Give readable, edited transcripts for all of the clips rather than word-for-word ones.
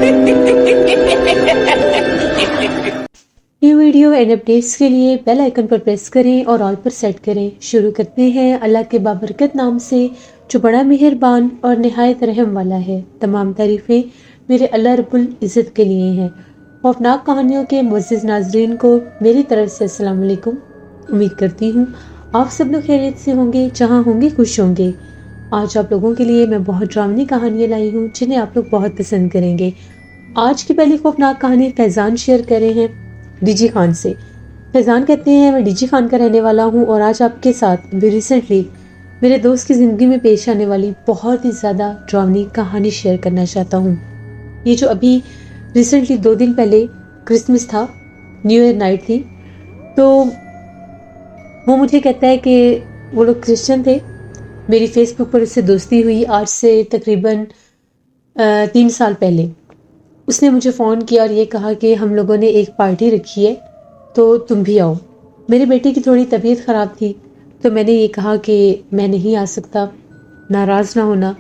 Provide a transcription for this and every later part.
یہ video and updates کے لیے بیل آئیکن پر پریس کریں اور آل پر سیٹ کریں۔ شروع کرتے ہیں اللہ کے بابرکت نام سے جو بڑا مہربان اور نہایت رحم والا ہے۔ تمام تعریفیں میرے اللہ رب العزت کے لیے ہیں۔ خوفناک کہانیوں کے معزز ناظرین کو میری طرف سے السلام علیکم۔ امید کرتی ہوں آپ سب لوگ خیریت سے ہوں گے، جہاں ہوں گے خوش ہوں گے۔ آج آپ لوگوں کے لیے میں بہت ڈرامنی کہانیاں لائی ہوں جنہیں آپ لوگ بہت پسند کریں گے۔ آج کی پہلی خوفناک کہانی فیضان شیئر کر رہے ہیں ڈی جی خان سے۔ فیضان کہتے ہیں میں ڈی جی خان کا رہنے والا ہوں اور آج آپ کے ساتھ ریسنٹلی میرے دوست کی زندگی میں پیش آنے والی بہت ہی زیادہ ڈرامنی کہانی شیئر کرنا چاہتا ہوں۔ یہ جو ابھی ریسنٹلی 2 دن پہلے کرسمس تھا، نیو ایئر نائٹ تھی، تو وہ مجھے کہتا ہے کہ وہ لوگ کرسچن تھے، میری فیس بک پر اس سے دوستی ہوئی آج سے تقریباً 3 سال پہلے۔ اس نے مجھے فون کیا اور یہ کہا کہ ہم لوگوں نے ایک پارٹی رکھی ہے تو تم بھی آؤ۔ میرے بیٹے کی تھوڑی طبیعت خراب تھی تو میں نے یہ کہا کہ میں نہیں آ سکتا، ناراض نہ ہونا،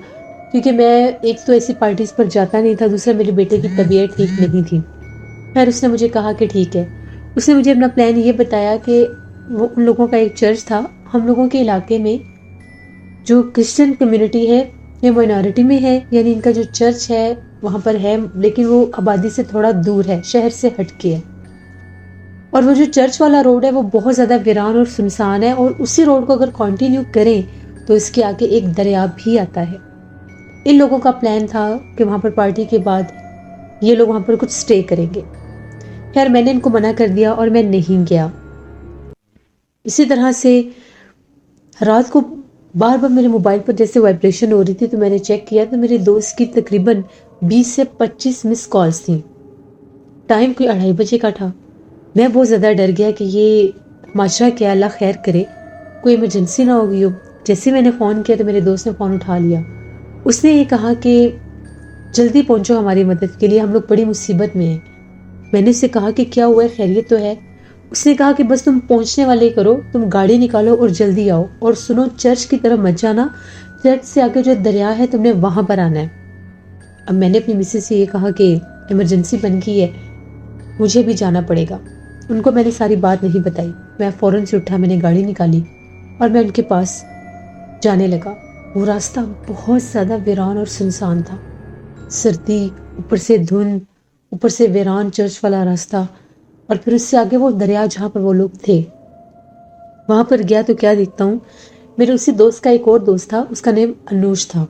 کیونکہ میں ایک تو ایسی پارٹیز پر جاتا نہیں تھا، دوسرا میرے بیٹے کی طبیعت ٹھیک نہیں تھی۔ پھر اس نے مجھے کہا کہ ٹھیک ہے۔ اس نے مجھے اپنا پلان یہ بتایا کہ وہ ان لوگوں کا ایک چرچ تھا، ہم لوگوں کے علاقے میں جو کرسچن کمیونٹی ہے یہ مائنورٹی میں ہے، یعنی ان کا جو چرچ ہے وہاں پر ہے لیکن وہ آبادی سے تھوڑا دور ہے، شہر سے ہٹ کے ہے، اور وہ جو چرچ والا روڈ ہے وہ بہت زیادہ ویران اور سنسان ہے، اور اسی روڈ کو اگر کنٹینیو کریں تو اس کے آگے ایک دریا بھی آتا ہے۔ ان لوگوں کا پلان تھا کہ وہاں پر پارٹی کے بعد یہ لوگ وہاں پر کچھ سٹے کریں گے۔ خیر میں نے ان کو منع کر دیا اور میں نہیں گیا۔ اسی طرح سے رات کو بار بار میرے موبائل پر جیسے وائبریشن ہو رہی تھی تو میں نے چیک کیا تو میرے دوست کی تقریباً 20 سے 25 مس کالز تھیں۔ ٹائم کوئی 2:30 بجے کا تھا۔ میں بہت زیادہ ڈر گیا کہ یہ ماجرا کیا، اللہ خیر کرے، کوئی ایمرجنسی نہ ہوگی ہو۔ جیسے میں نے فون کیا تو میرے دوست نے فون اٹھا لیا۔ اس نے یہ کہا کہ جلدی پہنچو ہماری مدد کے لیے، ہم لوگ بڑی مصیبت میں ہیں۔ میں نے اس سے کہا کہ کیا ہوا ہے، خیریت تو ہے؟ اس نے کہا کہ بس تم پہنچنے والے کرو، تم گاڑی نکالو اور جلدی آؤ، اور سنو چرچ کی طرف مت جانا، چرچ سے آگے جو دریا ہے تم نے وہاں پر آنا ہے۔ اب میں نے اپنی مسز سے یہ کہا کہ ایمرجنسی بن گئی ہے، مجھے بھی جانا پڑے گا۔ ان کو میں نے ساری بات نہیں بتائی، میں فوراً سے اٹھا، میں نے گاڑی نکالی اور میں ان کے پاس جانے لگا۔ وہ راستہ بہت زیادہ ویران اور سنسان تھا، سردی، اوپر سے دھند، اوپر سے ویران چرچ والا راستہ، اور پھر اس سے آگے وہ دریا جہاں پر وہ لوگ تھے۔ وہاں پر گیا تو کیا دیکھتا ہوں، میرے اسی دوست کا ایک اور دوست تھا، اس کا نام انوش تھا۔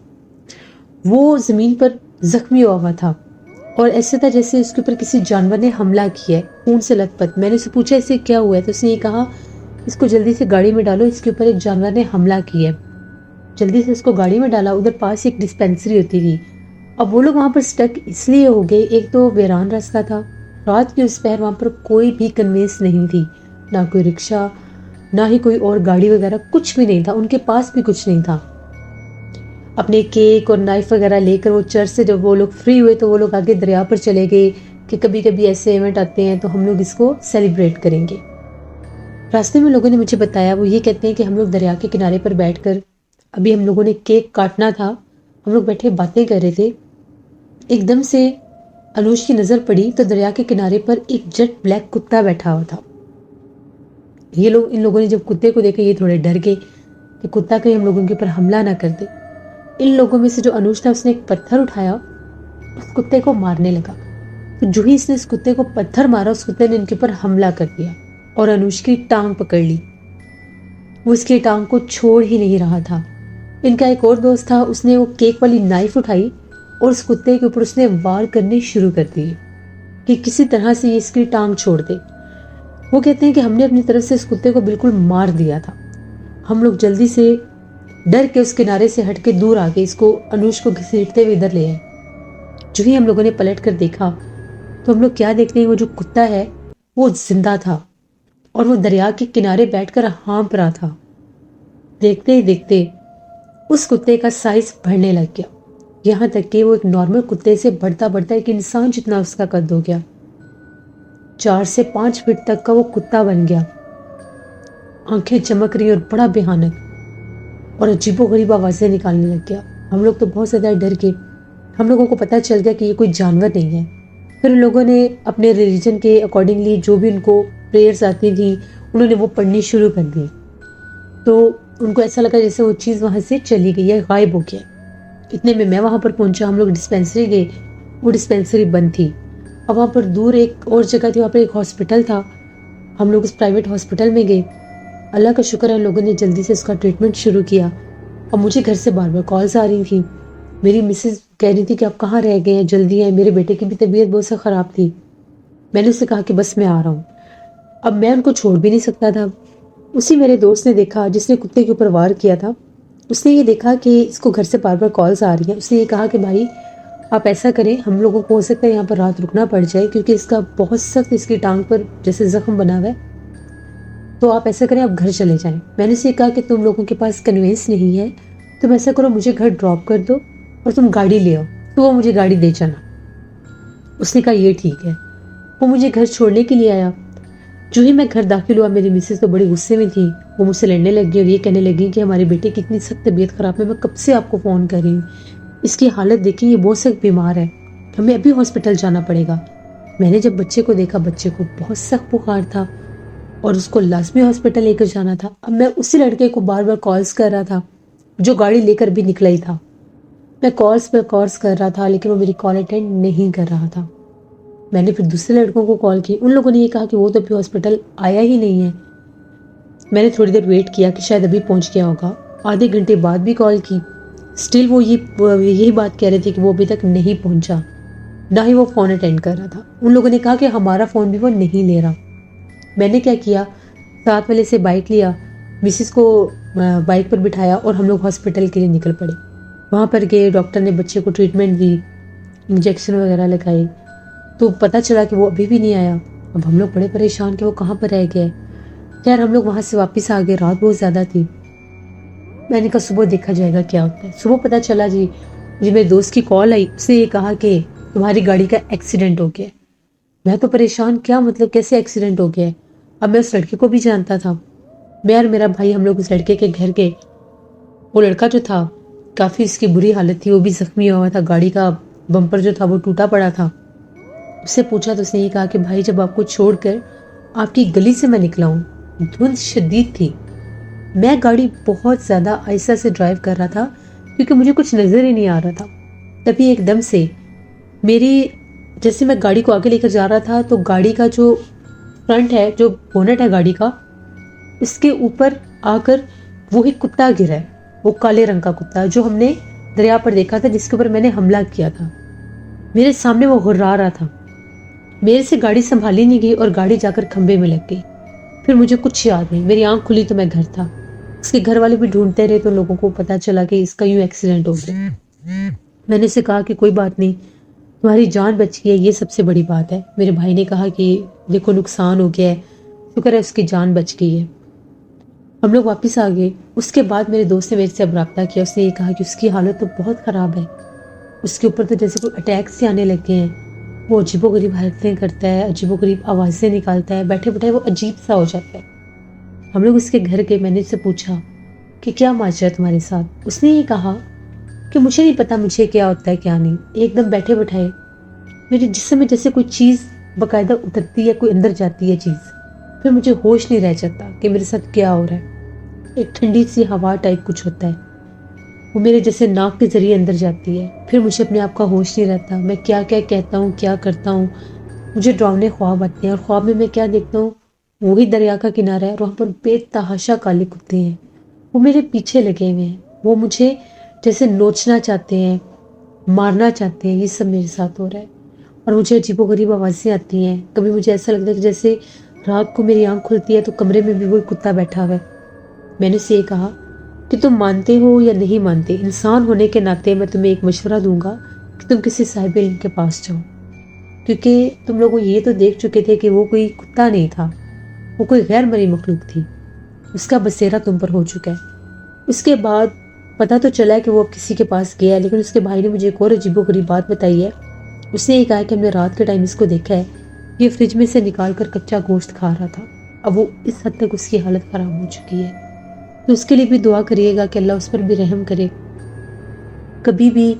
وہ زمین پر زخمی ہوا تھا اور ایسے تھا جیسے اس کے اوپر کسی جانور نے حملہ کیا ہے، خون سے لت پت۔ میں نے اسے پوچھا اسے کیا ہوا ہے تو اس نے یہ کہا اس کو جلدی سے گاڑی میں ڈالو، اس کے اوپر ایک جانور نے حملہ کیا ہے۔ جلدی سے اس کو گاڑی میں ڈالا، ادھر پاس ایک ڈسپینسری ہوتی تھی۔ اب وہ لوگ وہاں پر سٹک اس لیے ہو گئے، ایک تو ویران راستہ تھا، رات کی اس پہر وہاں پر کوئی بھی کنوینس نہیں تھی، نہ کوئی رکشہ، نہ ہی کوئی اور گاڑی وغیرہ، کچھ بھی نہیں تھا، ان کے پاس بھی کچھ نہیں تھا۔ اپنے کیک اور نائف وغیرہ لے کر وہ چرچ سے جب وہ لوگ فری ہوئے تو وہ لوگ آگے دریا پر چلے گئے کہ کبھی کبھی ایسے ایونٹ آتے ہیں تو ہم لوگ اس کو سیلیبریٹ کریں گے۔ راستے میں لوگوں نے مجھے بتایا، وہ یہ کہتے ہیں کہ ہم لوگ دریا کے کنارے پر بیٹھ کر، ابھی ہم لوگوں نے کیک کاٹنا تھا، ہم لوگ بیٹھے باتیں کر رہے تھے، ایک دم سے انوش کی نظر پڑی تو دریا کے کنارے پر ایک جٹ بلیک کتا بیٹھا ہوا تھا۔ ان لوگوں نے جب کتے کو دیکھا یہ تھوڑے ڈر گئے کہ کتا کہیں ہم لوگوں کے اوپر حملہ نہ کر دے۔ ان لوگوں میں سے جو انوش تھا اس نے ایک پتھر اٹھایا، اس کتے کو مارنے لگا، تو جو ہی اس نے اس کتے کو پتھر مارا، اس کتے نے ان کے اوپر حملہ کر دیا اور انوش کی ٹانگ پکڑ لی۔ وہ اس کی ٹانگ کو چھوڑ ہی نہیں رہا تھا۔ ان کا ایک اور دوست تھا، اس نے وہ کیک والی نائف اٹھائی اور اس کتے کے اوپر اس نے وار کرنے شروع کر دیے کہ کسی طرح سے یہ اس کی ٹانگ چھوڑ دے۔ وہ کہتے ہیں کہ ہم نے اپنی طرف سے اس کتے کو بالکل مار دیا تھا۔ ہم لوگ جلدی سے ڈر کے اس کنارے سے ہٹ کے دور آ کے اس کو انوش کو گھسیٹتے ہوئے ادھر لے آئے۔ جو ہی ہم لوگوں نے پلٹ کر دیکھا تو ہم لوگ کیا دیکھتے ہیں، وہ جو کتا ہے وہ زندہ تھا اور وہ دریا کے کنارے بیٹھ کر ہانپ رہا تھا۔ دیکھتے ہی دیکھتے اس کتے کا سائز بڑھنے لگ گیا، یہاں تک کہ وہ ایک نارمل کتے سے بڑھتا بڑھتا ایک انسان جتنا اس کا قد ہو گیا۔ 4 سے 5 فٹ تک کا وہ کتا بن گیا، آنکھیں چمک رہی اور بڑا بھیانک، اور عجیب و غریب آوازیں نکالنے لگ گیا۔ ہم لوگ تو بہت زیادہ ڈر گئے، ہم لوگوں کو پتہ چل گیا کہ یہ کوئی جانور نہیں ہے۔ پھر ان لوگوں نے اپنے ریلیجن کے اکارڈنگلی جو بھی ان کو پریئرز آتی تھیں انہوں نے وہ پڑھنی شروع کر دی، تو ان کو ایسا لگا جیسے وہ چیز وہاں سے چلی گئی ہے، غائب ہو گیا۔ اتنے میں وہاں پر پہنچا، ہم لوگ ڈسپینسری گئے، وہ ڈسپینسری بند تھی۔ اب وہاں پر دور ایک اور جگہ تھی، وہاں پر ایک ہاسپٹل تھا، ہم لوگ اس پرائیویٹ ہاسپٹل میں گئے۔ اللہ کا شکر ہے ہم لوگوں نے جلدی سے اس کا ٹریٹمنٹ شروع کیا۔ اور مجھے گھر سے بار بار کالز آ رہی تھیں، میری مسز کہہ رہی تھی کہ آپ کہاں رہ گئے ہیں، جلدی آئیں، میرے بیٹے کی بھی طبیعت بہت سا خراب تھی۔ میں نے اس سے کہا کہ بس میں آ رہا ہوں، اب میں ان کو چھوڑ بھی نہیں سکتا تھا۔ اسی میرے دوست نے دیکھا جس نے کتے کے اوپر وار کیا تھا، اس نے یہ دیکھا کہ اس کو گھر سے بار بار کالز آ رہی ہیں، اس نے یہ کہا کہ بھائی آپ ایسا کریں، ہم لوگوں کو ہو سکتا ہے یہاں پر رات رکنا پڑ جائے کیونکہ اس کا بہت سخت اس کی ٹانگ پر جیسے زخم بنا ہوا ہے، تو آپ ایسا کریں آپ گھر چلے جائیں۔ میں نے اسے کہا کہ تم لوگوں کے پاس کنوینس نہیں ہے، تم ایسا کرو مجھے گھر ڈراپ کر دو اور تم گاڑی لے آؤ، تو وہ مجھے گاڑی دے جانا۔ اس نے کہا یہ ٹھیک ہے، وہ مجھے گھر چھوڑنے کے لیے آیا۔ جو ہی میں گھر داخل ہوا میری مسز تو بڑی غصے میں تھی، وہ مجھ سے لڑنے لگی اور یہ کہنے لگی کہ ہمارے بیٹے کی اتنی سخت طبیعت خراب ہے، میں کب سے آپ کو فون کر رہی ہوں، اس کی حالت دیکھیں، یہ بہت سخت بیمار ہے، ہمیں ابھی ہاسپٹل جانا پڑے گا۔ میں نے جب بچے کو دیکھا، بچے کو بہت سخت بخار تھا اور اس کو لازمی ہاسپٹل لے کر جانا تھا۔ اب میں اسی لڑکے کو بار بار کالز کر رہا تھا جو گاڑی لے کر بھی نکلا ہی تھا، میں کالز پہ کالز کر رہا تھا لیکن وہ میری کال اٹینڈ نہیں کر رہا تھا۔ میں نے پھر دوسرے لڑکوں کو کال کی، ان لوگوں نے یہ کہا کہ وہ تو ابھی ہاسپٹل آیا ہی نہیں ہے۔ میں نے تھوڑی دیر ویٹ کیا کہ شاید ابھی پہنچ گیا ہوگا، آدھے گھنٹے بعد بھی کال کی، سٹل وہ یہی بات کہہ رہے تھے کہ وہ ابھی تک نہیں پہنچا، نہ ہی وہ فون اٹینڈ کر رہا تھا۔ ان لوگوں نے کہا کہ ہمارا فون بھی وہ نہیں لے رہا۔ میں نے کیا کیا، ساتھ والے سے بائک لیا، مسز کو بائک پر بٹھایا اور ہم لوگ ہاسپٹل کے لیے نکل پڑے۔ وہاں پر گئے، ڈاکٹر نے بچے کو ٹریٹمنٹ دی، انجیکشن وغیرہ لگائی، تو پتہ چلا کہ وہ ابھی بھی نہیں آیا۔ اب ہم لوگ بڑے پریشان کہ وہ کہاں پر رہ گیا ہے۔ خیر ہم لوگ وہاں سے واپس آ گئے، رات بہت زیادہ تھی۔ میں نے کہا صبح دیکھا جائے گا کیا ہوتا ہے۔ صبح پتہ چلا جی میرے دوست کی کال آئی، اس نے یہ کہا کہ تمہاری گاڑی کا ایکسیڈنٹ ہو گیا ہے۔ میں تو پریشان، کیا مطلب کیسے ایکسیڈنٹ ہو گیا ہے؟ اب میں اس لڑکے کو بھی جانتا تھا، میں اور میرا بھائی ہم لوگ اس لڑکے کے گھر گئے۔ وہ لڑکا جو تھا کافی اس کی بری حالت تھی، وہ بھی زخمی ہوا تھا، گاڑی کا بمپر جو تھا وہ ٹوٹا پڑا تھا۔ اس سے پوچھا تو اس نے یہ کہا کہ بھائی جب آپ کو چھوڑ کر آپ کی گلی سے میں نکلا ہوں، دھند شدید تھی، میں گاڑی بہت زیادہ آہستہ سے ڈرائیو کر رہا تھا کیونکہ مجھے کچھ نظر ہی نہیں آ رہا تھا۔ تبھی ایک دم سے میری جیسے میں گاڑی کو آگے لے کر جا رہا تھا تو گاڑی کا جو فرنٹ ہے، جو بونٹ ہے گاڑی کا، اس کے اوپر آ کر وہ ایک کتا گرا ہے، وہ کالے رنگ کا کتا جو ہم نے دریا پر دیکھا تھا، جس کے اوپر میں نے حملہ کیا تھا۔ میرے سامنے وہ ہررا رہا تھا، میرے سے گاڑی سنبھالی نہیں گئی اور گاڑی جا کر کھمبے میں لگ گئی۔ پھر مجھے کچھ یاد نہیں، میری آنکھ کھلی تو میں گھر تھا۔ اس کے گھر والے بھی ڈھونڈتے رہے تو لوگوں کو پتا چلا کہ اس کا یوں ایکسیڈنٹ ہو گیا۔ میں نے اسے کہا کہ کوئی بات نہیں، تمہاری جان بچ گئی ہے، یہ سب سے بڑی بات ہے۔ میرے بھائی نے کہا کہ دیکھو نقصان ہو گیا ہے، شکر ہے اس کی جان بچ گئی ہے۔ ہم لوگ واپس آ گئے۔ اس کے بعد میرے دوست نے میرے سے اب رابطہ کیا، اس نے یہ کہا کہ اس کی حالت تو بہت خراب ہے، اس کے اوپر تو جیسے کوئی اٹیک سے آنے لگے ہیں، وہ عجیب و غریب حرکتیں کرتا ہے، عجیب و غریب آوازیں نکالتا ہے، بیٹھے بیٹھے وہ عجیب سا ہو جاتا ہے۔ ہم لوگ اس کے گھر گئے، میں نے اس سے پوچھا کہ کیا ماجرا ہے تمہارے ساتھ؟ اس نے یہ کہا کہ مجھے نہیں پتا مجھے کیا ہوتا ہے کیا نہیں، ایک دم بیٹھے بٹھائے میرے جسم میں جیسے کوئی چیز باقاعدہ اترتی ہے، کوئی اندر جاتی ہے چیز، پھر مجھے ہوش نہیں رہ جاتا کہ میرے ساتھ کیا ہو رہا ہے۔ ایک ٹھنڈی سی ہوا ٹائپ کچھ ہوتا ہے، وہ میرے جیسے ناک کے ذریعے اندر جاتی ہے، پھر مجھے اپنے آپ کا ہوش نہیں رہتا، میں کیا کیا کہتا ہوں، کیا کرتا ہوں، مجھے ڈراؤنے خواب آتے ہیں اور خواب میں کیا دیکھتا ہوں، وہی دریا کا کنارہ ہے اور وہاں پر بے تحاشا کالے کتے ہیں، وہ میرے پیچھے لگے ہوئے ہیں، وہ مجھے جیسے نوچنا چاہتے ہیں، مارنا چاہتے ہیں، یہ سب میرے ساتھ ہو رہا ہے۔ اور مجھے عجیب و غریب آوازیں آتی ہیں، کبھی مجھے ایسا لگتا ہے کہ جیسے رات کو میری آنکھ کھلتی ہے تو کمرے میں بھی وہی کتا بیٹھا ہوا ہے۔ میں نے اسے یہ کہا کہ تم مانتے ہو یا نہیں مانتے، انسان ہونے کے ناطے میں تمہیں ایک مشورہ دوں گا کہ تم کسی صاحب علم کے پاس جاؤ، کیونکہ تم لوگ یہ تو دیکھ چکے تھے کہ وہ کوئی کتا نہیں تھا، وہ کوئی غیر مرئی مخلوق تھی، اس کا بسیرا تم پر ہو چکا ہے۔ اس کے بعد پتہ تو چلا کہ وہ اب کسی کے پاس گیا، لیکن اس کے بھائی نے مجھے ایک اور عجیب و غریب بات بتائی ہے۔ اس نے یہ کہا کہ ہم نے رات کے ٹائم اس کو دیکھا ہے، یہ فریج میں سے نکال کر کچا گوشت کھا رہا تھا، اب وہ اس حد تک اس کی حالت خراب ہو چکی ہے، تو اس کے لیے بھی دعا کریے گا کہ اللہ اس پر بھی رحم کرے۔ کبھی بھی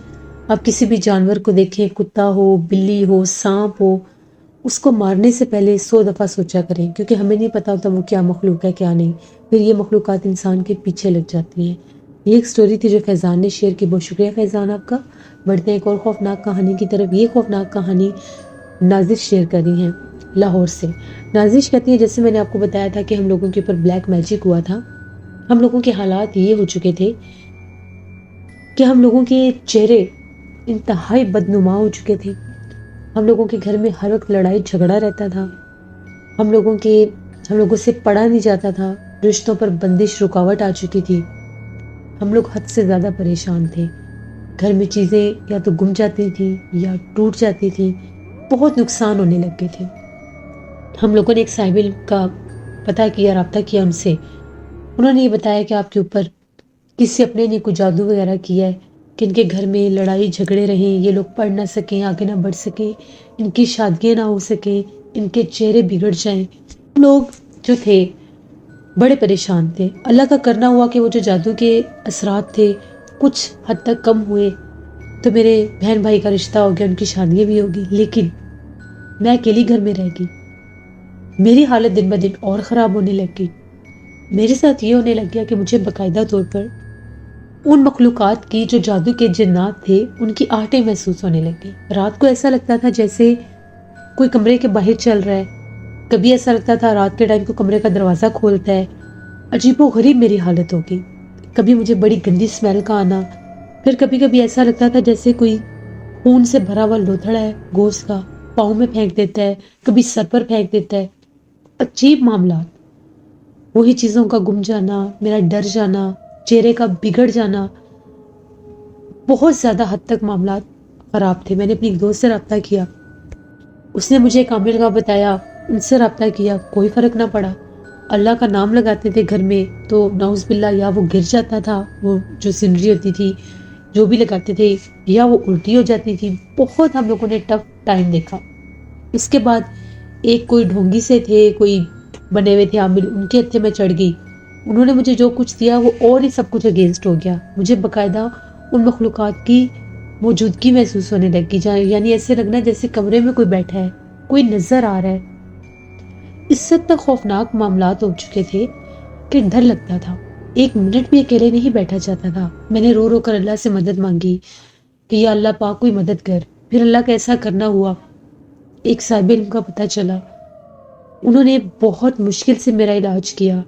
آپ کسی بھی جانور کو دیکھیں، کتا ہو، بلی ہو، سانپ ہو، اس کو مارنے سے پہلے 100 دفعہ سوچا کریں، کیونکہ ہمیں نہیں پتا ہوتا وہ کیا مخلوق ہے کیا نہیں، پھر یہ مخلوقات انسان کے پیچھے لگ جاتی ہیں۔ یہ ایک سٹوری تھی جو فیضان نے شیئر کی، بہت شکریہ فیضان آپ کا۔ بڑھتے ہیں ایک اور خوفناک کہانی کی طرف۔ یہ خوفناک کہانی نازش شیئر کر رہی ہیں لاہور سے۔ نازش کہتی ہیں جیسے میں نے آپ کو بتایا تھا کہ ہم لوگوں کے اوپر بلیک میجک ہوا تھا، ہم لوگوں کے حالات یہ ہو چکے تھے کہ ہم لوگوں کے چہرے انتہائی بدنما ہو چکے تھے، ہم لوگوں کے گھر میں ہر وقت لڑائی جھگڑا رہتا تھا، ہم لوگوں سے پڑھا نہیں جاتا تھا، رشتوں پر بندش رکاوٹ آ چکی تھی، ہم لوگ حد سے زیادہ پریشان تھے، گھر میں چیزیں یا تو گم جاتی تھی یا ٹوٹ جاتی تھی، بہت نقصان ہونے لگ گئے تھے۔ ہم لوگوں نے ایک صاحب علم کا پتہ کیا، رابطہ کیا ان سے، انہوں نے یہ بتایا کہ آپ کے اوپر کسی اپنے نے کوئی جادو وغیرہ کیا ہے کہ ان کے گھر میں لڑائی جھگڑے رہیں، یہ لوگ پڑھ نہ سکیں، آگے نہ بڑھ سکیں، ان کی شادیاں نہ ہو سکیں، ان کے چہرے بگڑ جائیں۔ لوگ جو تھے بڑے پریشان تھے۔ اللہ کا کرنا ہوا کہ وہ جو جادو کے اثرات تھے کچھ حد تک کم ہوئے، تو میرے بہن بھائی کا رشتہ ہو گیا، ان کی شادیاں بھی ہوگی، لیکن میں اکیلی گھر میں رہ گئی۔ میری حالت دن بدن اور خراب ہونے لگ گئی۔ میرے ساتھ یہ ہونے لگ گیا کہ مجھے باقاعدہ طور پر ان مخلوقات کی جو جادو کے جنات تھے ان کی آہٹیں محسوس ہونے لگی۔ رات کو ایسا لگتا تھا جیسے کوئی کمرے کے باہر چل رہا ہے، کبھی ایسا لگتا تھا رات کے ٹائم کو کمرے کا دروازہ کھولتا ہے۔ عجیب و غریب میری حالت ہوگی، کبھی مجھے بڑی گندی اسمیل کا آنا، پھر کبھی کبھی ایسا لگتا تھا جیسے کوئی خون سے بھرا ہوا لوتھڑا ہے گوشت کا، پاؤں میں پھینک دیتا ہے، کبھی سر پر پھینک دیتا ہے۔ عجیب معاملات، وہی چیزوں کا گم جانا، میرا ڈر جانا، چہرے کا بگڑ جانا، بہت زیادہ حد تک معاملات خراب تھے۔ میں نے اپنی ایک دوست سے رابطہ کیا، اس نے مجھے کامل کا بتایا، ان سے رابطہ کیا، کوئی فرق نہ پڑا۔ اللہ کا نام لگاتے تھے گھر میں تو نعوذ باللہ یا وہ گر جاتا تھا، وہ جو سنری ہوتی تھی جو بھی لگاتے تھے، یا وہ الٹی ہو جاتی تھی۔ بہت ہم لوگوں نے ٹف ٹائم دیکھا۔ اس کے بعد ایک کوئی ڈھونگی سے تھے، کوئی بنے ہوئے تھے عامل، ان کے ہتھے میں چڑھ گئی، انہوں نے مجھے جو کچھ دیا وہ اور ہی سب کچھ اگینسٹ ہو گیا۔ مجھے باقاعدہ ان مخلوقات کی موجودگی محسوس ہونے لگی، یعنی ایسے لگنا جیسے کمرے میں کوئی بیٹھا ہے، کوئی نظر آ رہا ہے۔ اس حد تک خوفناک معاملات ہو چکے تھے کہ ڈر لگتا تھا، ایک منٹ بھی اکیلے نہیں بیٹھا جاتا تھا۔ میں نے رو رو کر اللہ سے مدد مانگی کہ یا اللہ پاک کوئی مدد کر۔ پھر اللہ کا ایسا کرنا ہوا، ایک صاحب علم کا پتہ چلا، انہوں نے بہت مشکل سے میرا علاج کیا۔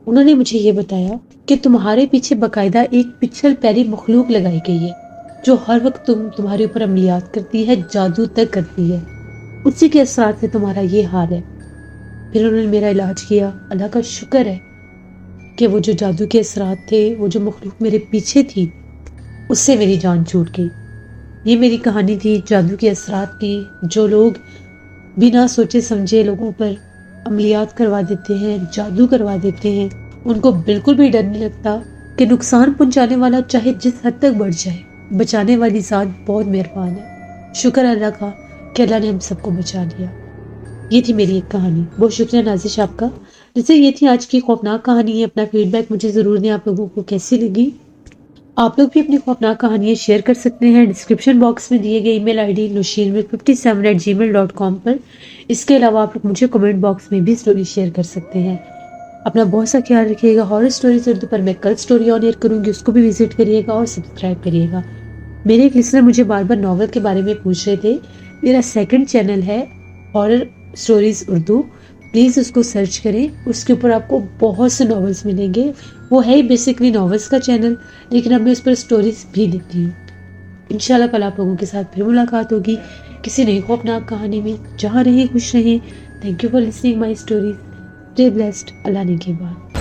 انہوں نے مجھے یہ بتایا کہ تمہارے پیچھے باقاعدہ ایک پچھل پیری مخلوق لگائی گئی ہے جو ہر وقت تمہارے اوپر عملیات کرتی ہے، جادو تک کرتی ہے، اسی کے اثرات سے تمہارا یہ حال ہے۔ پھر انہوں نے میرا علاج کیا۔ اللہ کا شکر ہے کہ وہ جو جادو کے اثرات تھے، وہ جو مخلوق میرے پیچھے تھی، اس سے میری جان چھوٹ گئی۔ یہ میری کہانی تھی جادو کے اثرات کی۔ جو لوگ بنا سوچے سمجھے لوگوں پر عملیات کروا دیتے ہیں، جادو کروا دیتے ہیں، ان کو بالکل بھی ڈر نہیں لگتا کہ نقصان پہنچانے والا چاہے جس حد تک بڑھ جائے، بچانے والی ذات بہت مہربان ہے۔ شکر اللہ کا کہ اللہ نے ہم سب کو بچا لیا۔ یہ تھی میری ایک کہانی۔ بہت شکریہ نازش آپ کا۔ جیسے یہ تھی آج کی خوفناک کہانی ہے۔ اپنا فیڈ بیک مجھے ضرور دیں، آپ لوگوں کو کیسی لگی۔ آپ لوگ بھی اپنی خوفناک کہانیاں شیئر کر سکتے ہیں ڈسکرپشن باکس میں دیے گئے ای میل آئی ڈی nusheermir57@gmail.com پر۔ اس کے علاوہ آپ لوگ مجھے کمنٹ باکس میں بھی سٹوری شیئر کر سکتے ہیں۔ اپنا بہت سا خیال رکھیے گا۔ ہارر سٹوریز اردو پر میں کل سٹوری آن ایئر کروں گی، اس کو بھی وزٹ کریے گا اور سبسکرائب کریے گا۔ میرے ایک لسنر مجھے بار بار ناول کے بارے میں پوچھ رہے تھے، میرا سیکنڈ چینل ہے ہارر سٹوریز اردو، پلیز اس کو سرچ کریں، اس کے اوپر آپ کو بہت سے ناولز ملیں گے۔ وہ ہے ہی بیسکلی ناولز کا چینل، لیکن اب میں اس پر سٹوریز بھی دیتی ہوں۔ انشاءاللہ کل آپ لوگوں کے ساتھ پھر ملاقات ہوگی کسی نئی خوفناک کہانی میں۔ جہاں رہیں خوش رہیں۔ Thank you for listening my stories. Stay blessed. اللہ نے کی بات۔